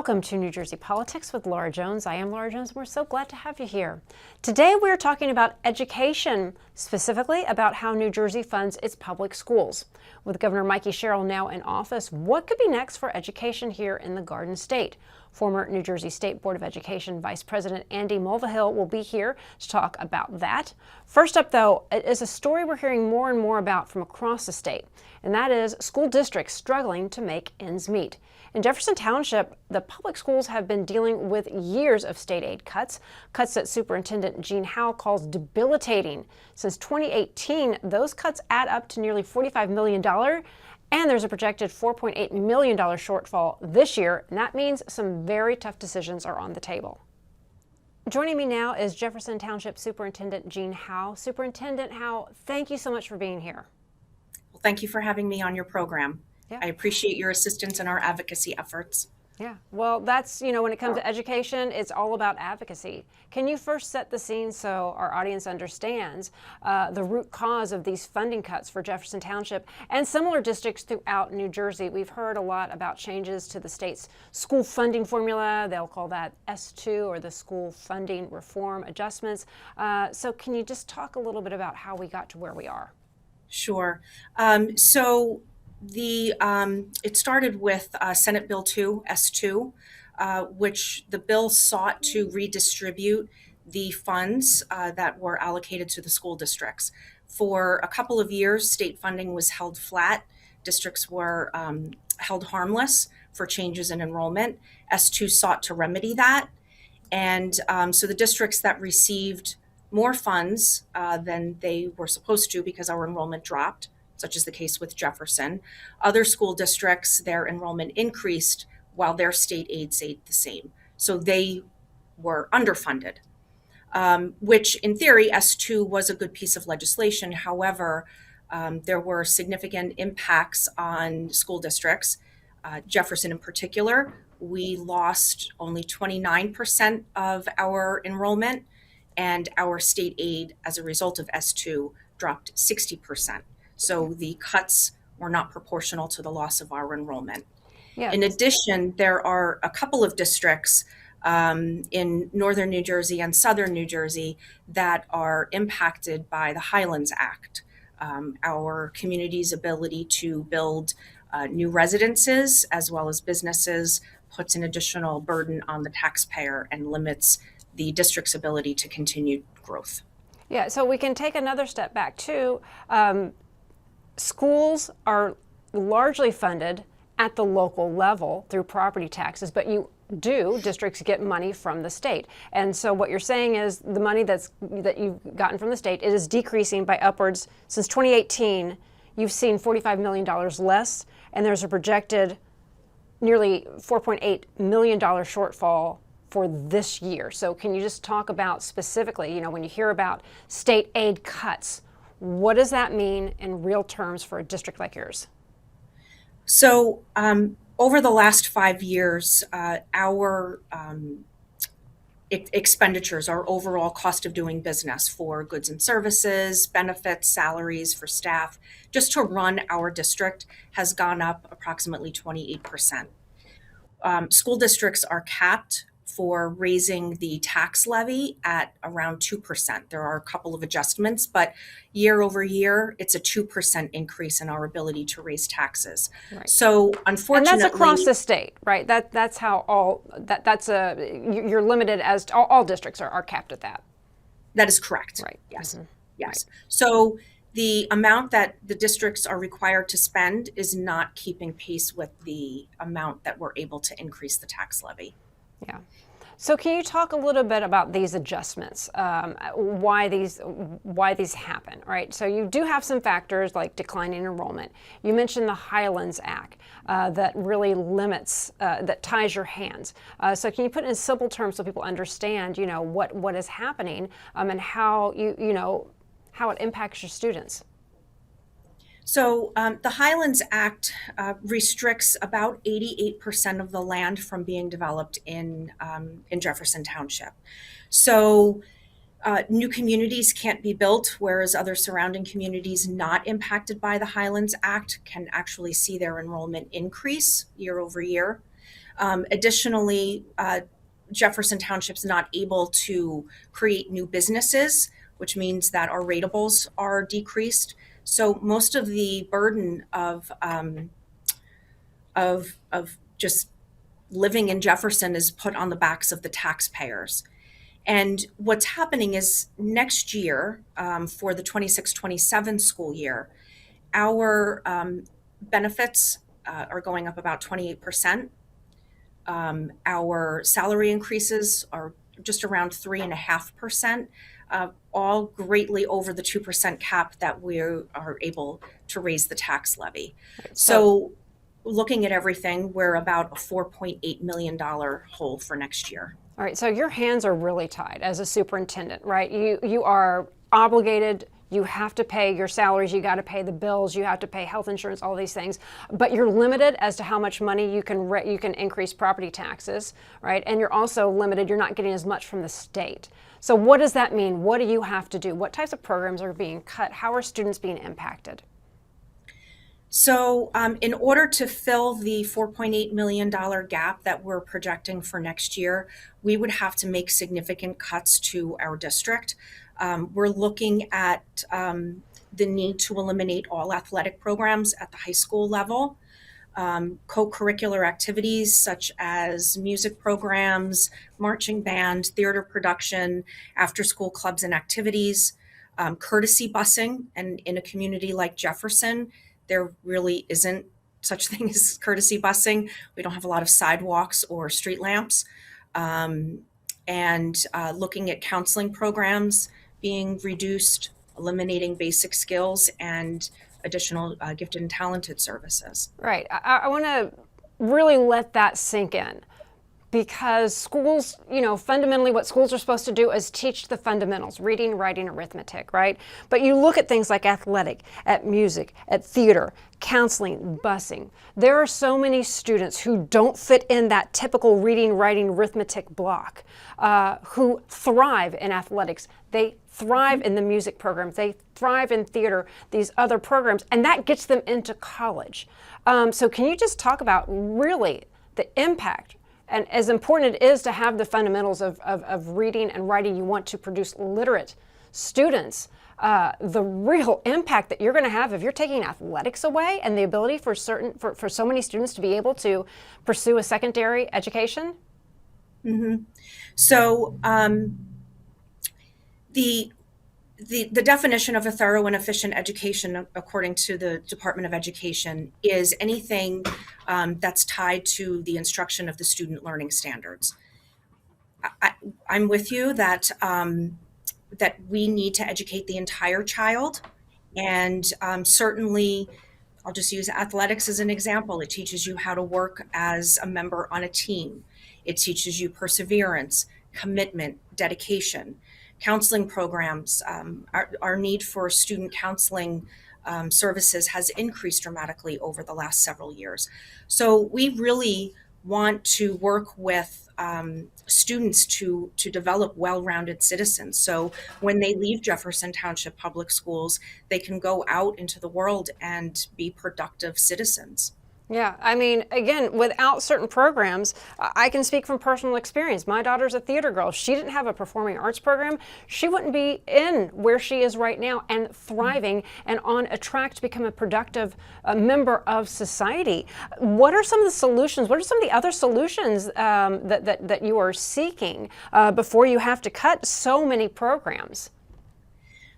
Welcome to New Jersey Politics with Laura Jones. I am Laura Jones, and we're so glad to have you here. Today we're talking about education, specifically about how New Jersey funds its public schools. With Governor Mikey Sherrill now in office, what could be next for education here in the Garden State? Former New Jersey State Board of Education Vice President Andy Mulvihill will be here to talk about that. First up, though, is a story we're hearing more and more about from across the state, and that is school districts struggling to make ends meet. In Jefferson Township, the public schools have been dealing with years of state aid cuts that Superintendent Jeanne Howe calls debilitating. Since 2018, those cuts add up to nearly $45 million, and there's a projected $4.8 million shortfall this year, and that means some very tough decisions are on the table. Joining me now is Jefferson Township Superintendent Jeanne Howe. Superintendent Howe, thank you so much for being here. Well, thank you for having me on your program. Yeah. I appreciate your assistance in our advocacy efforts. Yeah, well, that's, when it comes to education, it's all about advocacy. Can you first set the scene so our audience understands the root cause of these funding cuts for Jefferson Township and similar districts throughout New Jersey? We've heard a lot about changes to the state's school funding formula. They'll call that S2, or the School Funding Reform Adjustments. So can you just talk a little bit about how we got to where we are? Sure. It started with Senate Bill 2, S2, which the bill sought to redistribute the funds that were allocated to the school districts. For a couple of years, state funding was held flat. Districts were held harmless for changes in enrollment. S2 sought to remedy that. And so the districts that received more funds than they were supposed to because our enrollment dropped, such as the case with Jefferson. Other school districts, their enrollment increased while their state aid stayed the same. So they were underfunded, which in theory, S2 was a good piece of legislation. However, there were significant impacts on school districts. Jefferson in particular, we lost only 29% of our enrollment, and our state aid as a result of S2 dropped 60%. So the cuts were not proportional to the loss of our enrollment. Yeah. In addition, there are a couple of districts in northern New Jersey and southern New Jersey that are impacted by the Highlands Act. Our community's ability to build new residences as well as businesses puts an additional burden on the taxpayer and limits the district's ability to continue growth. Yeah, so we can take another step back too. Schools are largely funded at the local level through property taxes, but districts get money from the state. And so what you're saying is the money that you've gotten from the state, it is decreasing by upwards. Since 2018, you've seen $45 million less, and there's a projected nearly $4.8 million shortfall for this year. So can you just talk about specifically, when you hear about state aid cuts, what does that mean in real terms for a district like yours? So over the last 5 years, our expenditures, our overall cost of doing business for goods and services, benefits, salaries for staff, just to run our district has gone up approximately 28%. School districts are capped for raising the tax levy at around 2%. There are a couple of adjustments, but year over year, it's a 2% increase in our ability to raise taxes. Right. So unfortunately— And that's across the state, right? That's how you're limited as to all districts are capped at that. That is correct. Right. Yes. Mm-hmm. Yes. Right. So the amount that the districts are required to spend is not keeping pace with the amount that we're able to increase the tax levy. Yeah. So can you talk a little bit about these adjustments, why these happen, right? So you do have some factors like declining enrollment. You mentioned the Highlands Act that really limits, that ties your hands. So can you put it in simple terms so people understand, what is happening and how how it impacts your students? So the Highlands Act restricts about 88% of the land from being developed in Jefferson Township. So new communities can't be built, whereas other surrounding communities not impacted by the Highlands Act can actually see their enrollment increase year over year. Additionally, Jefferson Township's not able to create new businesses, which means that our ratables are decreased. So most of the burden of just living in Jefferson is put on the backs of the taxpayers. And what's happening is next year, for the 26-27 school year, our benefits are going up about 28%. Our salary increases are just around 3.5%, all greatly over the 2% cap that we are able to raise the tax levy. So looking at everything, we're about a $4.8 million hole for next year. All right, so your hands are really tied as a superintendent, right? You are obligated. You have to pay your salaries, you got to pay the bills, you have to pay health insurance, all these things. But you're limited as to how much money you can increase property taxes, right? And you're also limited, you're not getting as much from the state. So what does that mean? What do you have to do? What types of programs are being cut? How are students being impacted? So in order to fill the $4.8 million gap that we're projecting for next year, we would have to make significant cuts to our district. We're looking at the need to eliminate all athletic programs at the high school level. Co-curricular activities such as music programs, marching band, theater production, after-school clubs and activities, courtesy busing. And in a community like Jefferson, there really isn't such thing as courtesy busing. We don't have a lot of sidewalks or street lamps. And looking at counseling programs being reduced, eliminating basic skills, and additional gifted and talented services. Right. I want to really let that sink in, because schools, fundamentally what schools are supposed to do is teach the fundamentals, reading, writing, arithmetic, right? But you look at things like athletic, at music, at theater, counseling, busing. There are so many students who don't fit in that typical reading, writing, arithmetic block, who thrive in athletics. They thrive in the music programs. They thrive in theater, these other programs, and that gets them into college. So can you just talk about really the impact? And as important it is to have the fundamentals of reading and writing, you want to produce literate students. The real impact that you're going to have if you're taking athletics away and the ability for so many students to be able to pursue a secondary education. Mm-hmm. So the definition of a thorough and efficient education, according to the Department of Education, is anything that's tied to the instruction of the student learning standards. I'm with you that that we need to educate the entire child, and certainly, I'll just use athletics as an example. It teaches you how to work as a member on a team. It teaches you perseverance, commitment, dedication. Counseling programs, our need for student counseling services has increased dramatically over the last several years. So we really want to work with students to develop well-rounded citizens. So when they leave Jefferson Township Public Schools, they can go out into the world and be productive citizens. Yeah, I mean, again, without certain programs, I can speak from personal experience. My daughter's a theater girl. If she didn't have a performing arts program, she wouldn't be in where she is right now and thriving and on a track to become a productive member of society. What are some of the solutions? What are some of the other solutions that you are seeking before you have to cut so many programs?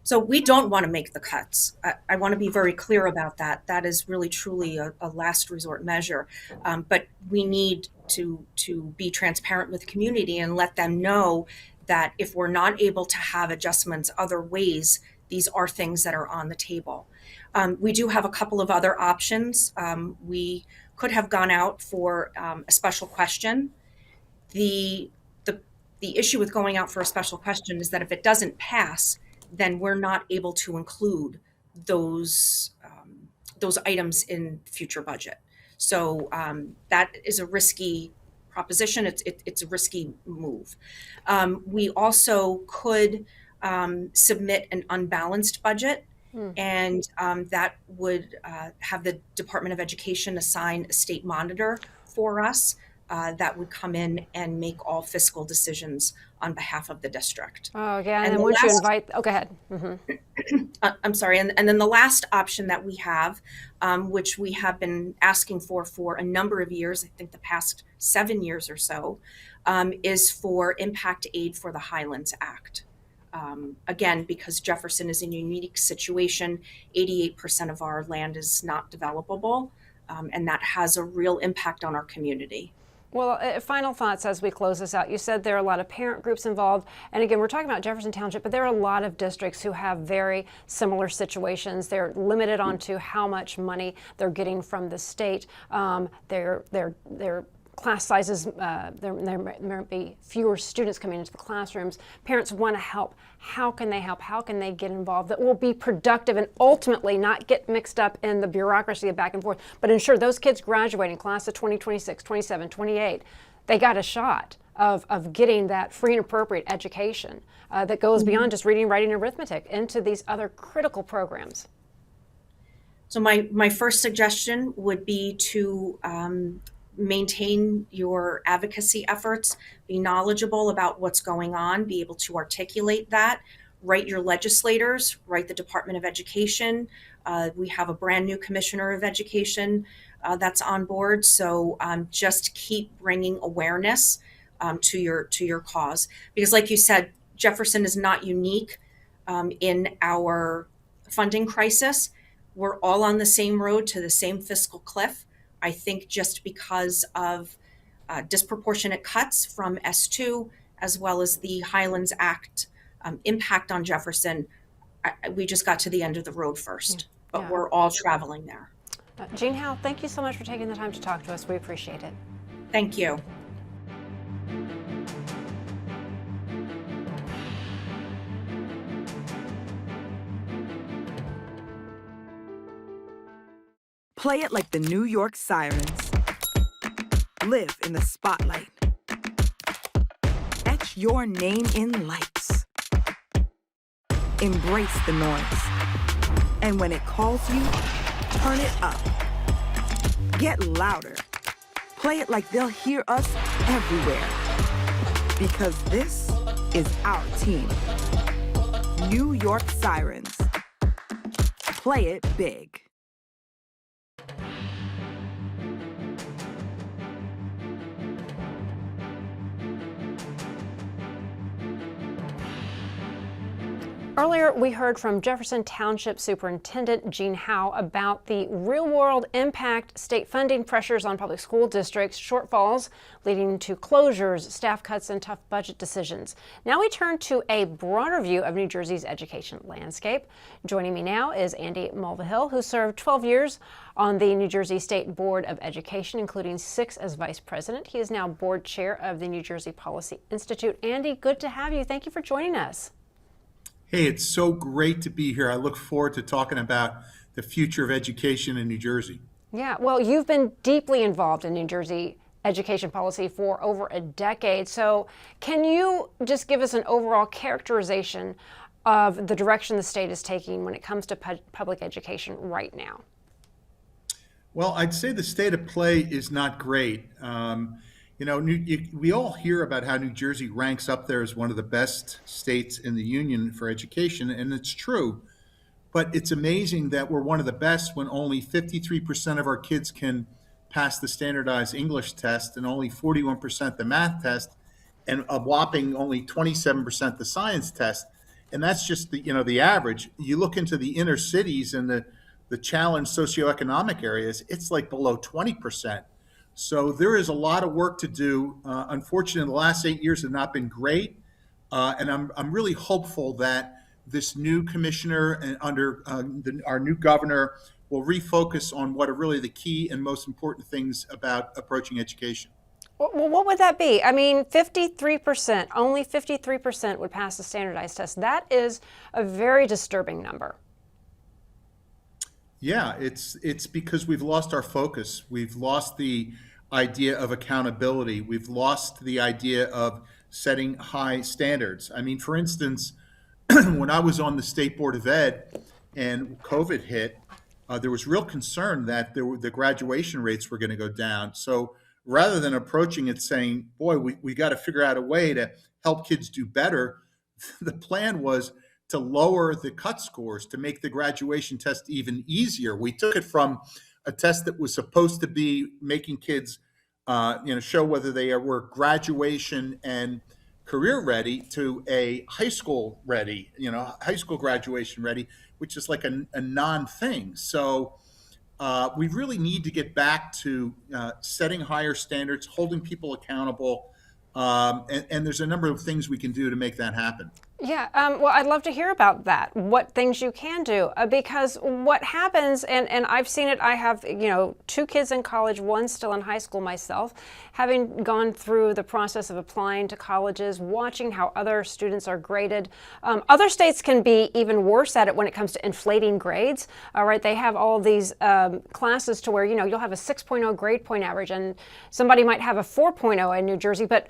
So we don't want to make the cuts. I want to be very clear about that. That is really truly a last resort measure. But we need to be transparent with the community and let them know that if we're not able to have adjustments other ways, these are things that are on the table. We do have a couple of other options. We could have gone out for a special question. The issue with going out for a special question is that if it doesn't pass, then we're not able to include those items in future budget. So that is a risky proposition. It's a risky move. We also could submit an unbalanced budget, and that would have the Department of Education assign a state monitor for us that would come in and make all fiscal decisions on behalf of the district. Oh, yeah. And And then the once you last invite, oh, go ahead. I'm sorry. And then the last option that we have, which we have been asking for a number of years, I think the past 7 years or so, is for impact aid for the Highlands Act. Again, because Jefferson is in a unique situation, 88% of our land is not developable, and that has a real impact on our community. Well, final thoughts as we close this out. You said there are a lot of parent groups involved. And again, we're talking about Jefferson Township, but there are a lot of districts who have very similar situations. They're limited onto how much money they're getting from the state. Their class sizes, there might be fewer students coming into the classrooms. Parents want to help. How can they help? How can they get involved that will be productive and ultimately not get mixed up in the bureaucracy of back and forth, but ensure those kids graduating class of 2026, 27, 28, they got a shot of getting that free and appropriate education that goes beyond just reading, writing, and arithmetic into these other critical programs. So my first suggestion would be to maintain your advocacy efforts, be knowledgeable about what's going on, be able to articulate that, write your legislators, write the Department of Education. We have a brand new Commissioner of Education that's on board. So just keep bringing awareness to your cause. Because like you said, Jefferson is not unique in our funding crisis. We're all on the same road to the same fiscal cliff. I think just because of disproportionate cuts from S2, as well as the Highlands Act impact on Jefferson, we just got to the end of the road first, but we're all traveling there. Jeanne Howe, thank you so much for taking the time to talk to us. We appreciate it. Thank you. Play it like the New York Sirens. Live in the spotlight. Etch your name in lights. Embrace the noise. And when it calls you, turn it up. Get louder. Play it like they'll hear us everywhere. Because this is our team. New York Sirens. Play it big. Earlier, we heard from Jefferson Township Superintendent Jeanne Howe about the real-world impact state funding pressures on public school districts, shortfalls leading to closures, staff cuts, and tough budget decisions. Now we turn to a broader view of New Jersey's education landscape. Joining me now is Andy Mulvihill, who served 12 years on the New Jersey State Board of Education, including 6 as vice president. He is now board chair of the New Jersey Policy Institute. Andy, good to have you. Thank you for joining us. Hey, it's so great to be here. I look forward to talking about the future of education in New Jersey. Yeah, well, you've been deeply involved in New Jersey education policy for over a decade. So can you just give us an overall characterization of the direction the state is taking when it comes to public education right now? Well, I'd say the state of play is not great. We all hear about how New Jersey ranks up there as one of the best states in the union for education, and it's true. But it's amazing that we're one of the best when only 53% of our kids can pass the standardized English test and only 41% the math test, and a whopping only 27% the science test. And that's just the average. You look into the inner cities and the challenged socioeconomic areas, it's like below 20%. So there is a lot of work to do. Unfortunately, the last 8 years have not been great, and I'm really hopeful that this new commissioner and under our new governor will refocus on what are really the key and most important things about approaching education. Well, what would that be? I mean, 53%, only 53% would pass the standardized test. That is a very disturbing number. Yeah, it's because we've lost our focus. We've lost the idea of accountability. We've lost the idea of setting high standards. I mean, for instance, when I was on the State Board of Ed and COVID hit, there was real concern that the graduation rates were going to go down. So rather than approaching it saying, boy, we got to figure out a way to help kids do better, the plan was to lower the cut scores to make the graduation test even easier. We took it from a test that was supposed to be making kids, show whether they were graduation and career ready to a high school ready, high school graduation ready, which is like a non thing. So we really need to get back to setting higher standards, holding people accountable, and there's a number of things we can do to make that happen. Yeah, well, I'd love to hear about that, what things you can do, because what happens, and I've seen it, I have, 2 kids in college, one still in high school myself, having gone through the process of applying to colleges, watching how other students are graded. Other states can be even worse at it when it comes to inflating grades, all right? They have all of these classes to where, you'll have a 6.0 grade point average, and somebody might have a 4.0 in New Jersey, but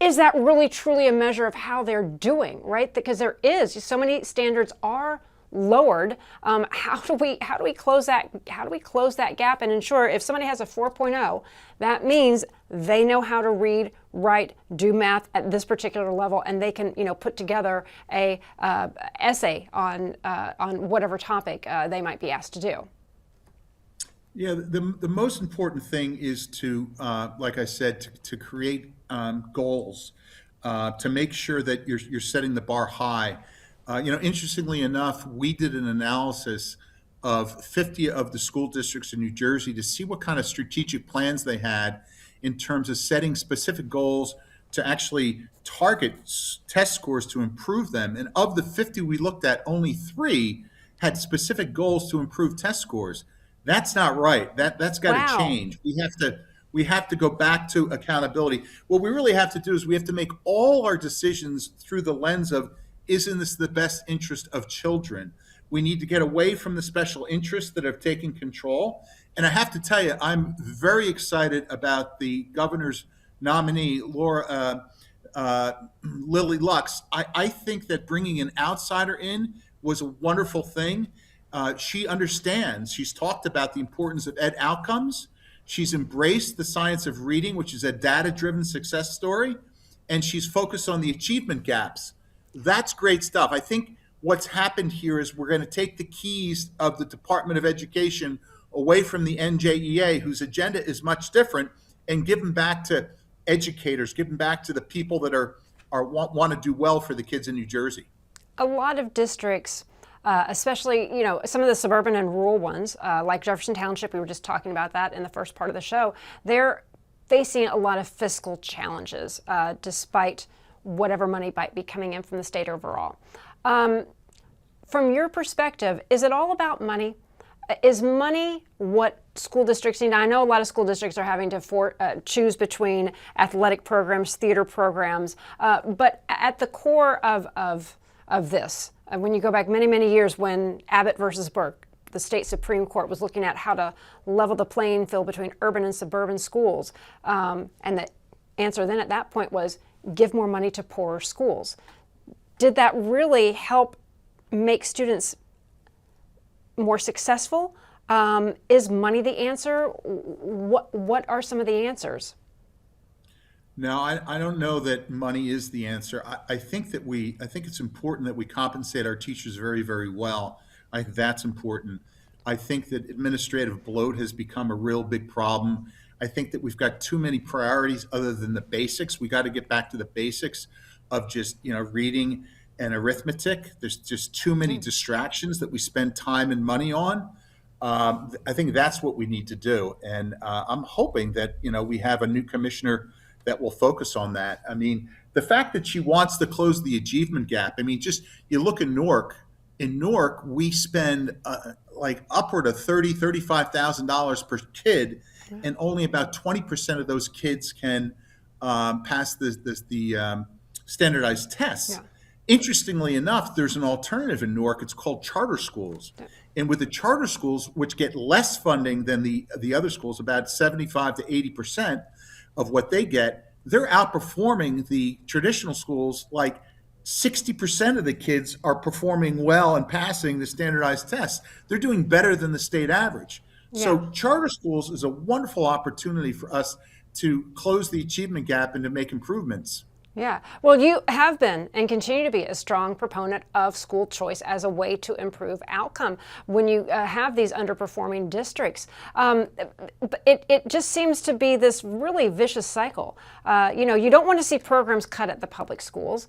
is that really truly a measure of how they're doing, right? Because there is so many standards are lowered. How do we close that gap and ensure if somebody has a 4.0, that means they know how to read, write, do math at this particular level, and they can put together a essay on whatever topic they might be asked to do. Yeah, the most important thing is to, like I said, to create goals, to make sure that you're setting the bar high. Interestingly enough, we did an analysis of 50 of the school districts in New Jersey to see what kind of strategic plans they had in terms of setting specific goals to actually target test scores to improve them. And of the 50 we looked at, only 3 had specific goals to improve test scores. That's not right. That's got to change. We have to go back to accountability. What we really have to do is we have to make all our decisions through the lens of, isn't this the best interest of children? We need to get away from the special interests that have taken control. And I have to tell you, I'm very excited about the governor's nominee, Lily Lux. I think that bringing an outsider in was a wonderful thing. She understands. She's talked about the importance of ed outcomes. She's embraced the science of reading, which is a data-driven success story, and she's focused on the achievement gaps. That's great stuff. I think what's happened here is we're going to take the keys of the Department of Education away from the NJEA, whose agenda is much different, and give them back to educators, give them back to the people that want to do well for the kids in New Jersey. A lot of districts, especially, some of the suburban and rural ones, like Jefferson Township, we were just talking about that in the first part of the show, they're facing a lot of fiscal challenges, despite whatever money might be coming in from the state overall. From your perspective, is it all about money? Is money what school districts need? I know a lot of school districts are having to choose between athletic programs, theater programs, but at the core of this, when you go back many, many years when Abbott versus Burke, the state Supreme Court was looking at how to level the playing field between urban and suburban schools, and the answer then at that point was give more money to poorer schools. Did that really help make students more successful? Is money the answer? What are some of the answers? No, I don't know that money is the answer. I think it's important that we compensate our teachers very, very well. I think that's important. I think that administrative bloat has become a real big problem. I think that we've got too many priorities other than the basics. We got to get back to the basics of just, reading and arithmetic. There's just too many distractions that we spend time and money on. I think that's what we need to do. And I'm hoping that, we have a new commissioner that will focus on that. I mean, the fact that she wants to close the achievement gap, just, you look at Newark. In Newark, we spend like upward of $35,000 per kid, and only about 20% of those kids can pass the standardized tests. Yeah. Interestingly enough, there's an alternative in Newark. It's called charter schools. Yeah. And with the charter schools, which get less funding than the other schools, about 75 to 80% of what they get, they're outperforming the traditional schools. Like 60% of the kids are performing well and passing the standardized tests. They're doing better than the state average. Yeah. So charter schools is a wonderful opportunity for us to close the achievement gap and to make improvements. Yeah. Well, you have been and continue to be a strong proponent of school choice as a way to improve outcome when you have these underperforming districts. It just seems to be this really vicious cycle. You don't want to see programs cut at the public schools.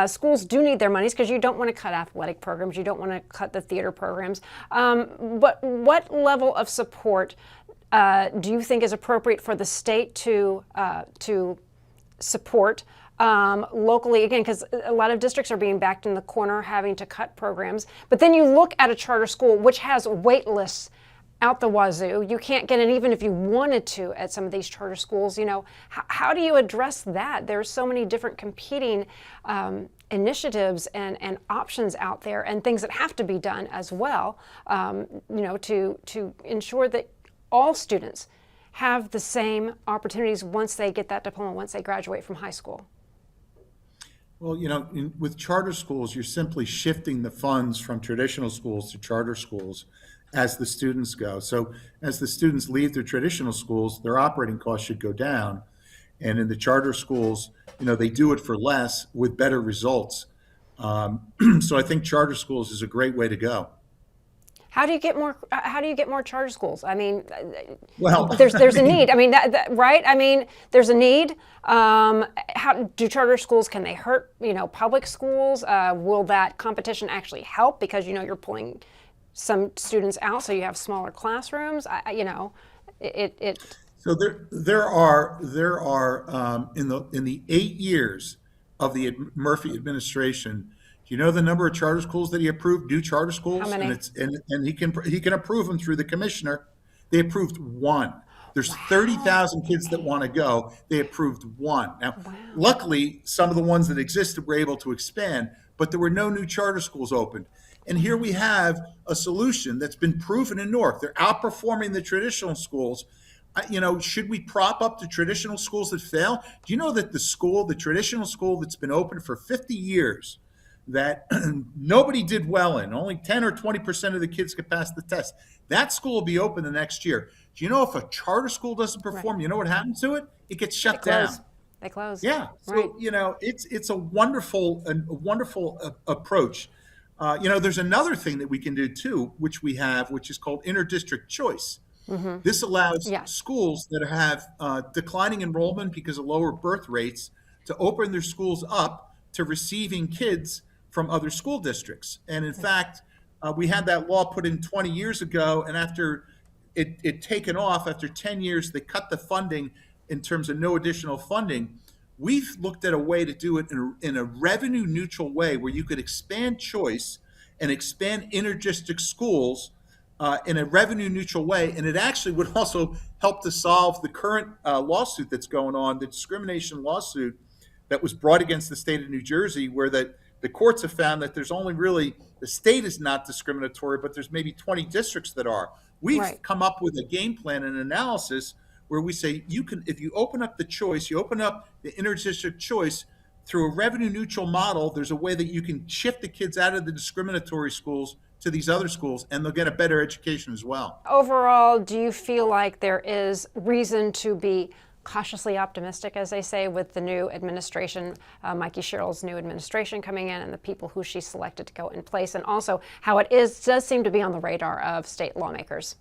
Schools do need their monies because you don't want to cut athletic programs. You don't want to cut the theater programs. But what level of support do you think is appropriate for the state to support locally, again, because a lot of districts are being backed in the corner having to cut programs. But then you look at a charter school which has wait lists out the wazoo. You can't get in even if you wanted to at some of these charter schools. How do you address that? There's so many different competing initiatives and options out there and things that have to be done as well, to ensure that all students have the same opportunities once they get that diploma, once they graduate from high school. Well, with charter schools, you're simply shifting the funds from traditional schools to charter schools as the students go. So as the students leave their traditional schools, their operating costs should go down. And in the charter schools, they do it for less with better results. So I think charter schools is a great way to go. How do you get more? How do you get more charter schools? I mean, well, there's a need. I mean, right? I mean, there's a need. How do charter schools? Can they hurt public schools? Will that competition actually help because you're pulling some students out, so you have smaller classrooms? So there are in the 8 years of the Murphy administration. Do you know the number of charter schools that he approved? New charter schools, how many? And he can approve them through the commissioner. They approved one. There's 30,000 kids that want to go. They approved one. Now, luckily, some of the ones that existed were able to expand, but there were no new charter schools opened. And here we have a solution that's been proven in Newark. They're outperforming the traditional schools. Should we prop up the traditional schools that fail? Do you know that the traditional school that's been open for 50 years, that nobody did well in, only 10 or 20% of the kids could pass the test, that school will be open the next year. Do you know if a charter school doesn't perform, you know what happens to it? It gets shut down. They close. Yeah. So, right. It's a wonderful approach. There's another thing that we can do too, which is called inter-district choice. Mm-hmm. This allows schools that have declining enrollment because of lower birth rates to open their schools up to receiving kids from other school districts. And in fact, we had that law put in 20 years ago, and after it taken off, after 10 years, they cut the funding in terms of no additional funding. We've looked at a way to do it in a revenue neutral way where you could expand choice and expand inter-district schools in a revenue neutral way. And it actually would also help to solve the current lawsuit that's going on, the discrimination lawsuit that was brought against the state of New Jersey, where the courts have found that there's only really, the state is not discriminatory, but there's maybe 20 districts that are. We've come up with a game plan and analysis where we say if you open up the choice, you open up the inter-district choice through a revenue neutral model, there's a way that you can shift the kids out of the discriminatory schools to these other schools, and they'll get a better education as well. Overall, do you feel like there is reason to be cautiously optimistic, as they say, with the new administration, Mikey Sherrill's new administration coming in and the people who she selected to go in place, and also how it does seem to be on the radar of state lawmakers?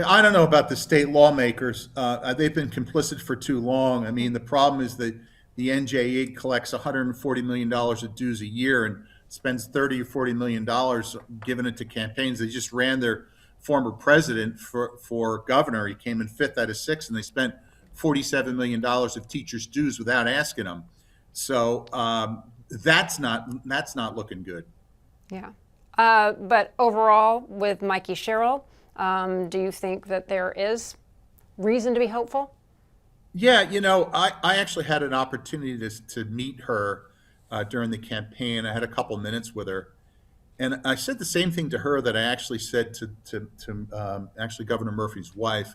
I don't know about the state lawmakers. They've been complicit for too long. I mean, the problem is that the NJE collects $140 million of dues a year and spends $30 or $40 million giving it to campaigns. They just ran their former president for governor. He came in 5th out of 6, and they spent $47 million of teachers' dues without asking them. So that's not looking good. Yeah. But overall, with Mikey Sherrill, do you think that there is reason to be hopeful? Yeah, I actually had an opportunity to meet her during the campaign. I had a couple minutes with her. And I said the same thing to her that I actually said to actually Governor Murphy's wife.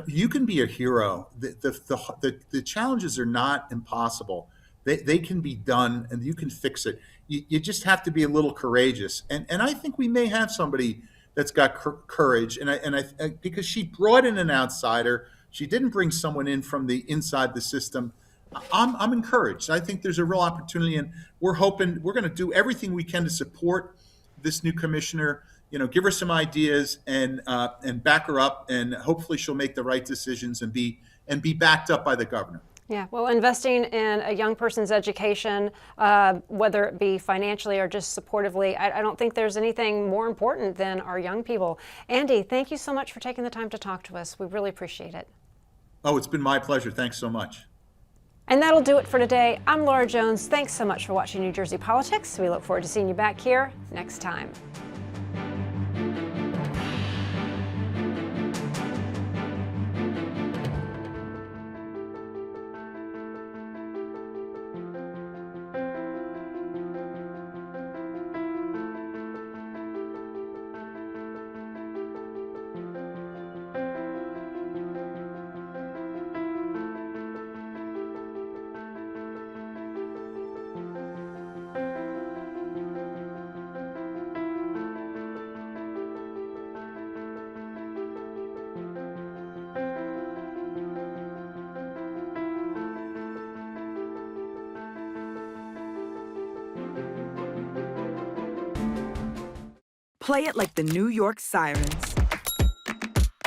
You can be a hero. The challenges are not impossible. They can be done, and you can fix it. You just have to be a little courageous. And I think we may have somebody that's got courage. And I because she brought in an outsider, She didn't bring someone in from the inside the system. I'm encouraged. I think there's a real opportunity, and we're hoping we're going to do everything we can to support this new commissioner. Give her some ideas and back her up, and hopefully she'll make the right decisions and be backed up by the governor. Yeah, well, investing in a young person's education, whether it be financially or just supportively, I don't think there's anything more important than our young people. Andy, thank you so much for taking the time to talk to us. We really appreciate it. Oh, it's been my pleasure. Thanks so much. And that'll do it for today. I'm Laura Jones. Thanks so much for watching New Jersey Politics. We look forward to seeing you back here next time. Play it like the New York Sirens.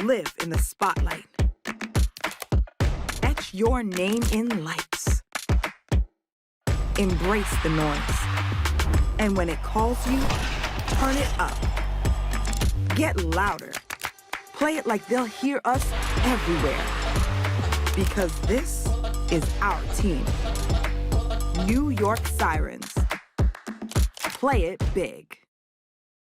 Live in the spotlight. Etch your name in lights. Embrace the noise. And when it calls you, turn it up. Get louder. Play it like they'll hear us everywhere. Because this is our team. New York Sirens. Play it big.